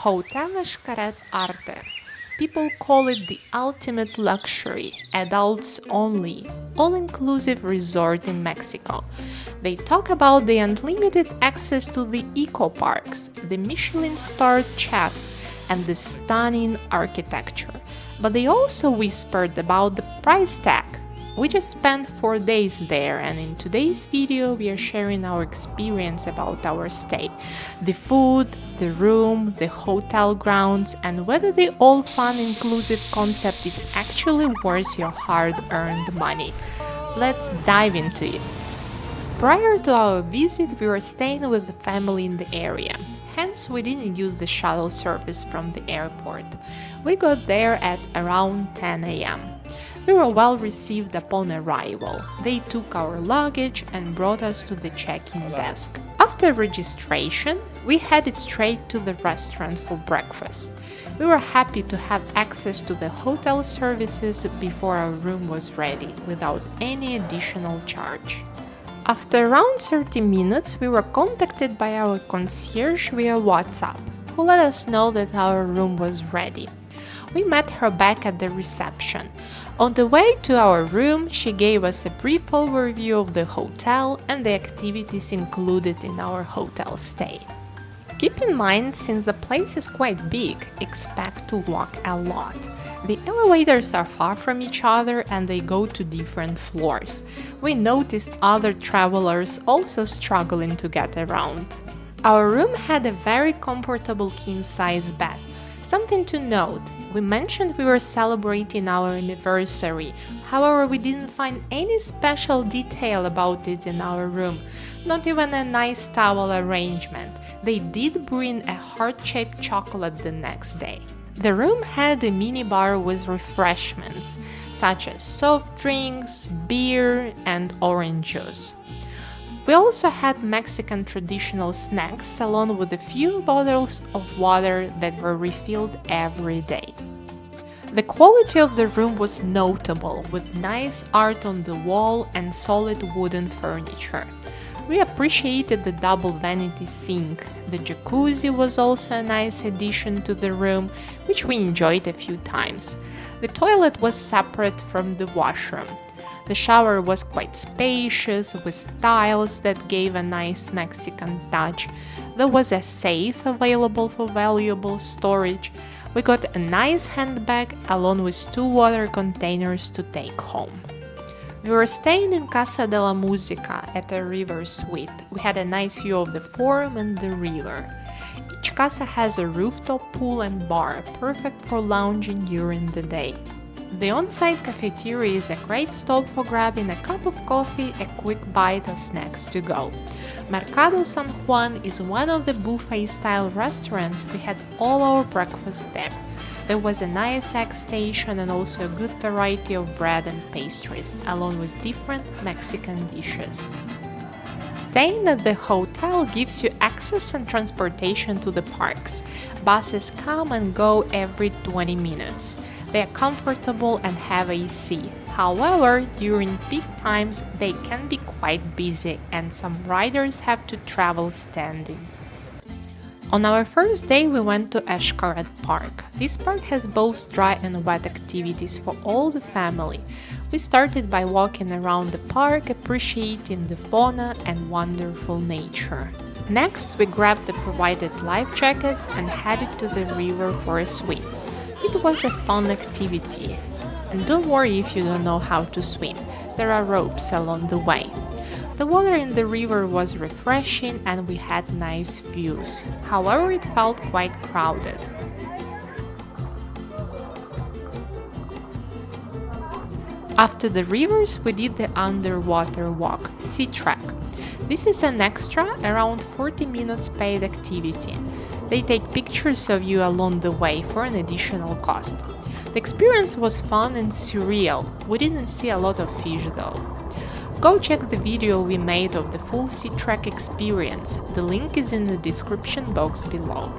Hotel Xcaret Arte. People call it the ultimate luxury, adults only, all-inclusive resort in Mexico. They talk about the unlimited access to the eco parks, the Michelin-starred chefs, and the stunning architecture. But they also whispered about the price tag. We just spent 4 days there, and in today's video we are sharing our experience about our stay. The food, the room, the hotel grounds, and whether the all-fun inclusive concept is actually worth your hard-earned money. Let's dive into it. Prior to our visit, we were staying with the family in the area. Hence, we didn't use the shuttle service from the airport. We got there at around 10 a.m. We were well received upon arrival. They took our luggage and brought us to the check-in desk. After registration, we headed straight to the restaurant for breakfast. We were happy to have access to the hotel services before our room was ready, without any additional charge. After around 30 minutes, we were contacted by our concierge via WhatsApp, who let us know that our room was ready. We met her back at the reception. On the way to our room, she gave us a brief overview of the hotel and the activities included in our hotel stay. Keep in mind, since the place is quite big, expect to walk a lot. The elevators are far from each other and they go to different floors. We noticed other travelers also struggling to get around. Our room had a very comfortable king-size bed. Something to note, we mentioned we were celebrating our anniversary, however we didn't find any special detail about it in our room, not even a nice towel arrangement. They did bring a heart-shaped chocolate the next day. The room had a minibar with refreshments, such as soft drinks, beer, and orange juice. We also had Mexican traditional snacks along with a few bottles of water that were refilled every day. The quality of the room was notable, with nice art on the wall and solid wooden furniture. We appreciated the double vanity sink. The jacuzzi was also a nice addition to the room, which we enjoyed a few times. The toilet was separate from the washroom. The shower was quite spacious, with tiles that gave a nice Mexican touch. There was a safe available for valuable storage. We got a nice handbag along with 2 water containers to take home. We were staying in Casa de la Música at a river suite. We had a nice view of the forum and the river. Each casa has a rooftop pool and bar, perfect for lounging during the day. The on-site cafeteria is a great stop for grabbing a cup of coffee, a quick bite or snacks to go. Mercado de San Juan is one of the buffet-style restaurants. We had all our breakfast there. There was a nice egg station and also a good variety of bread and pastries, along with different Mexican dishes. Staying at the hotel gives you access and transportation to the parks. Buses come and go every 20 minutes. They are comfortable and have AC. However, during peak times, they can be quite busy and some riders have to travel standing. On our first day, we went to Xcaret Park. This park has both dry and wet activities for all the family. We started by walking around the park, appreciating the fauna and wonderful nature. Next, we grabbed the provided life jackets and headed to the river for a swim. It was a fun activity. And don't worry if you don't know how to swim, there are ropes along the way. The water in the river was refreshing and we had nice views. However, it felt quite crowded. After the rivers, we did the underwater walk, Sea Track. This is an extra, around 40 minutes paid activity. They take pictures of you along the way for an additional cost. The experience was fun and surreal. We didn't see a lot of fish though. Go check the video we made of the full Sea Track experience. The link is in the description box below.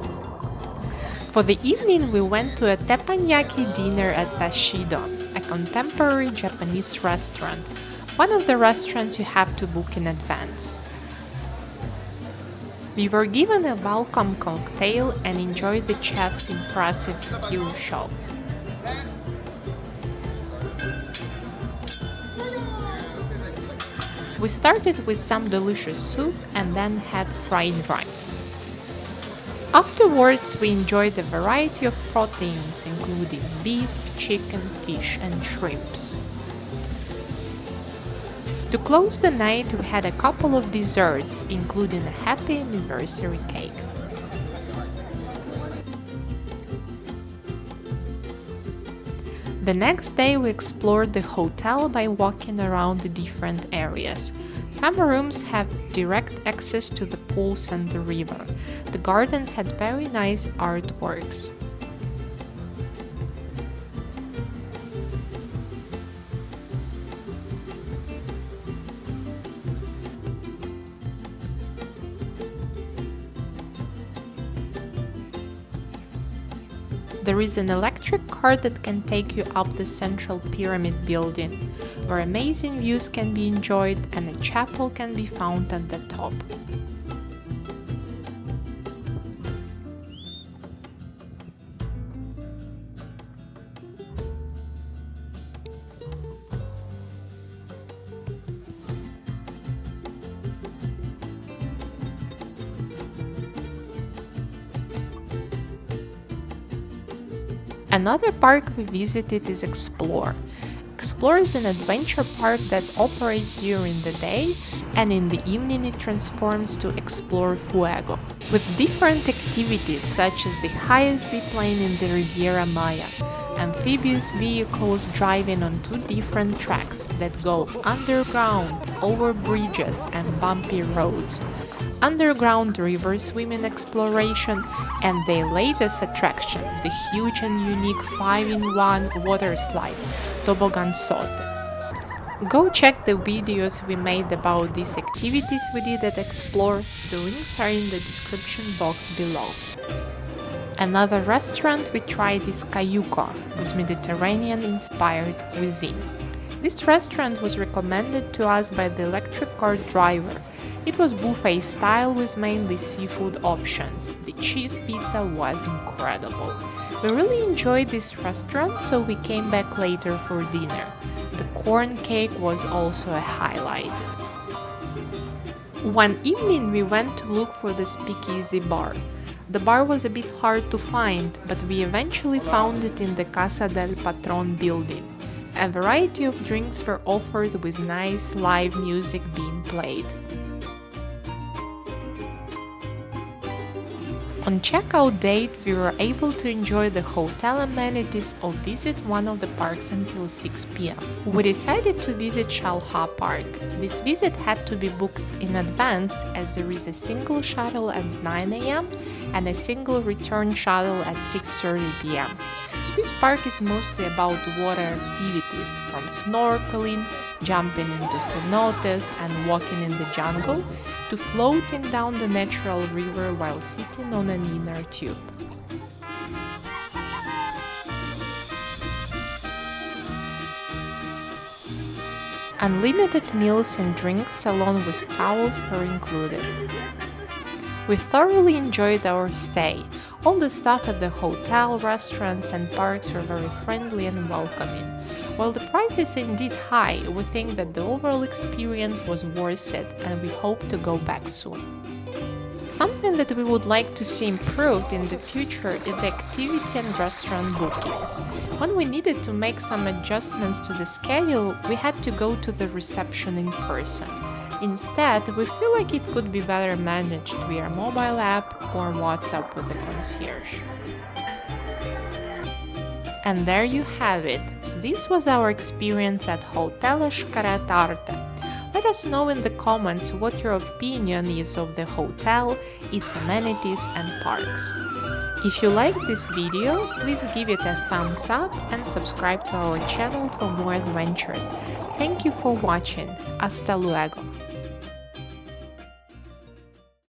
For the evening, we went to a teppanyaki dinner at Tah-Xido, a contemporary Japanese restaurant, one of the restaurants you have to book in advance. We were given a welcome cocktail and enjoyed the chef's impressive skill show. We started with some delicious soup and then had fried rice. Afterwards, we enjoyed a variety of proteins including beef, chicken, fish and shrimps. To close the night, we had a couple of desserts, including a happy anniversary cake. The next day we explored the hotel by walking around the different areas. Some rooms have direct access to the pools and the river. The gardens had very nice artworks. There is an electric car that can take you up the central pyramid building, where amazing views can be enjoyed and a chapel can be found at the top. Another park we visited is Xplor. Xplor is an adventure park that operates during the day, and in the evening it transforms to Xplor Fuego, with different activities such as the highest zipline in the Riviera Maya, amphibious vehicles driving on 2 different tracks that go underground, over bridges and bumpy roads, underground river swimming exploration, and the latest attraction, the huge and unique 5-in-1 waterslide, Toboganxote. Go check the videos we made about these activities we did at Xplor, the links are in the description box below. Another restaurant we tried is Cayuco, with Mediterranean-inspired cuisine. This restaurant was recommended to us by the electric car driver. It was buffet style with mainly seafood options. The cheese pizza was incredible. We really enjoyed this restaurant, so we came back later for dinner. The corn cake was also a highlight. One evening we went to look for the speakeasy bar. The bar was a bit hard to find, but we eventually found it in the Casa del Patron building. A variety of drinks were offered with nice live music being played. On checkout date, we were able to enjoy the hotel amenities or visit one of the parks until 6 p.m. We decided to visit Xel-Ha Park. This visit had to be booked in advance as there is a single shuttle at 9 a.m. and a single return shuttle at 6:30 p.m. This park is mostly about water activities, from snorkeling, jumping into cenotes and walking in the jungle, to floating down the natural river while sitting on an inner tube. Unlimited meals and drinks along with towels were included. We thoroughly enjoyed our stay. All the staff at the hotel, restaurants and parks were very friendly and welcoming. While the price is indeed high, we think that the overall experience was worth it and we hope to go back soon. Something that we would like to see improved in the future is the activity and restaurant bookings. When we needed to make some adjustments to the schedule, we had to go to the reception in person. Instead, we feel like it could be better managed via mobile app or WhatsApp with the concierge. And there you have it. This was our experience at Hotel Xcaret Arte. Let us know in the comments what your opinion is of the hotel, its amenities and parks. If you liked this video, please give it a thumbs up and subscribe to our channel for more adventures. Thank you for watching. Hasta luego!